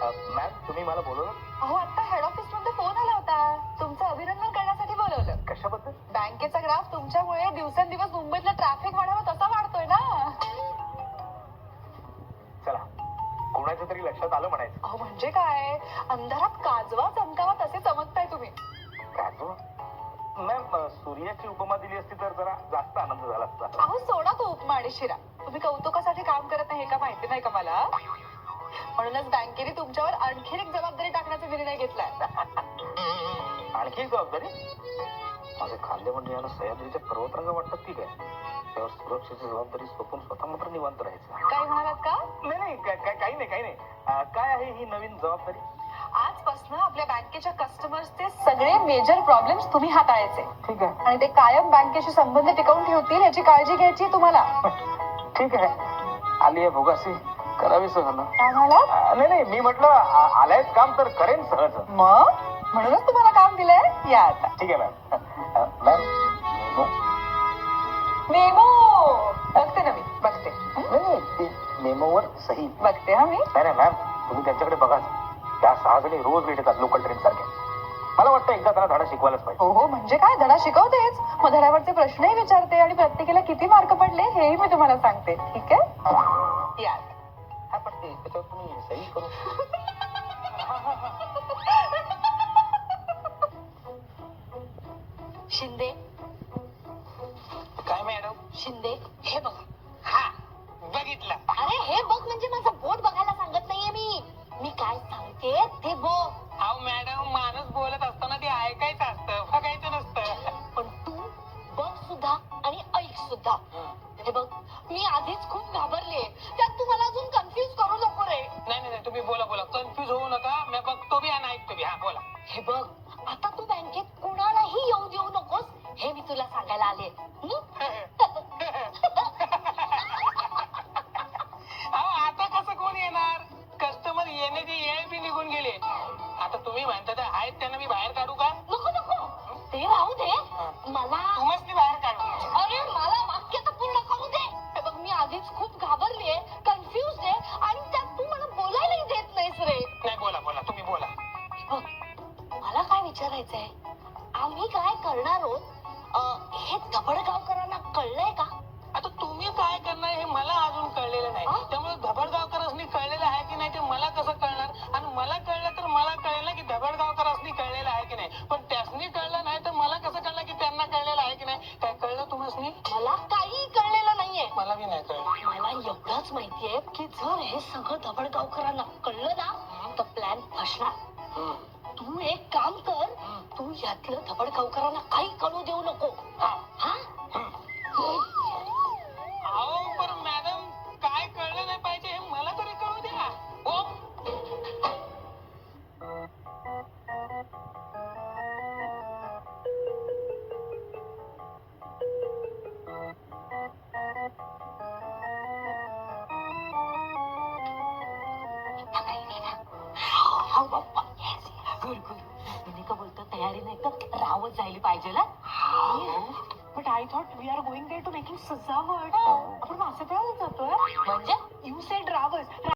Ma'am तुम्ही मला बोलवलं? अहो आता हेड ऑफिस मध्ये फोन आला होता, तुमचं अभिनंदन करण्यासाठी बोलवलं. कशाबद्दल? बँकेचा ग्राफ तुमच्यामुळे दिवसेंदिवस मुंबईतला ट्रॅफिक वाढावा तसा वाढतोय ना. चला कोणाच्या तरी लक्षात आलं म्हणायचं. अहो म्हणजे काय, अंधारात काजवा चमकावा तसे चमकताय तुम्ही. काजू? मॅम सूर्याची उपमा दिली असती तर जरा जास्त आनंद झाला असता. अहो सोडा तो उपमा आणि शिरा. तुम्ही कौतुकासाठी काम करत नाही हे का माहिती नाही का मला? म्हणूनच बँकेने तुमच्यावर आणखी एक जबाबदारी टाकण्याचा निर्णय घेतलाय. आणखी एक जबाबदारी? माझे खाल्ले म्हणजे याला सह्याद्रीच्या पर्वतरांग वाटतात की काय? त्यावर सुरक्षेची जबाबदारी सोपून स्वतः मात्र निवांत राहायचं. काय म्हणालात का? नाही काही नाही. काय आहे ही नवीन जबाबदारी? आजपासून आपल्या बँकेच्या कस्टमर्सचे सगळे मेजर प्रॉब्लेम्स तुम्ही हाताळायचे. ठीक आहे. आणि ते कायम बँकेशी संबंध टिकवून ठेवतील याची काळजी घ्यायची तुम्हाला. ठीक आहे. आली आहे भोगासी, करावी सहन. काय म्हणालात? नाही मी म्हटलं आलायच काम तर करेन सहज. मग म्हणूनच तुम्हाला काम दिलंय. या आता. ठीक आहे मॅम. मॅम मेमो बघते ना मी, बघते. नाही मेमोवर सही. बघते हा मी. नाही मॅम तुम्ही त्यांच्याकडे बघाच. त्या 6 जणी रोज भेटतात लोकल ट्रेन सारख्या. मला वाटतं एकदा त्यांना धडा शिकवायलाच पाहिजे. हो म्हणजे काय, धडा शिकवतेच, मग धड्यावरचे प्रश्नही विचारते आणि प्रत्येकाला किती मार्क पडले हेही मी तुम्हाला सांगते. ठीक आहे. या. हा पण त्याच्यावर तुम्ही सही करू. शिंदे. काय मॅडम? शिंदे हे बघा. हा बघितलं. अरे हे बघ म्हणजे माझं बोट बघायला सांगत नाहीये मी काय सांगते ते बघ. अहो मॅडम माणूस बोलत असताना ते ऐकायचं असतं, बघायचं नसतं. पण तू बघ सुद्धा आणि ऐक सुद्धा. हे बघ मी आधीच खूप घाबरले, त्यात तू मला अजून कन्फ्युज करू नको रे. नाही तुम्ही बोला कन्फ्युज होऊ नका. मी बघतो बी आणि ऐकतो बी. हा बोला. हे बघ आता तू बँकेत कुणालाही येऊ देऊ नकोस हे मी तुला सांगायला आले. अहो आता कसं कोण येणार? कस्टमर येण्याची वेळ बी निघून गेले. आता तुम्ही म्हणता तर आहेत त्यांना मी बाहेर काढू का? नको ते राहू दे. मला तुम्हीच ती बाहेर काढू. अरे मला वाक्य तर पूर्ण करू दे. हे बघ मी आधीच खूप घाबरलीये, कन्फ्युज आहे आणि त्यात तू मला बोलायलाही देत नाहीस रे. नाही बोला तुम्ही बोला. हे बघ मला काय विचारायचंय, आम्ही काय करणार आहोत हे धबडगावकरांना कळलंय का? आता तुम्ही काय करणार हे मला अजून कळलेलं नाही. त्यामुळे धबडगावकरांनी कळलेलं आहे की नाही ते मला कसं कळणार? आणि मला कळलं तर मला कळेल ना की धबडगावकरांनी कळलेलं आहे की नाही. पण त्यासनी कळलं नाही तर मला कसं कळलं की त्यांना कळलेलं आहे की नाही? काय कळलं तुम्हाला? मला काही कळलेलं नाहीये. मला बी नाही कळलं. मला एवढंच माहितीये की जर हे सगळं धबडगावकरांना कळलं ना तर प्लॅन फसणार. तू एक काम कर, तू यातलं धबडगावकरांना काही कळू देऊ नको. हा अहो पण मॅडम काय कळलं नाही पाहिजे हे मला तरी कळू द्या. हो मी का बोलतो तयारी नाही तर रावत जायला पाहिजे ना. But I thought we are going there to making सजावट. आपण मासे जातोय. म्हणजे यू सेड रावस.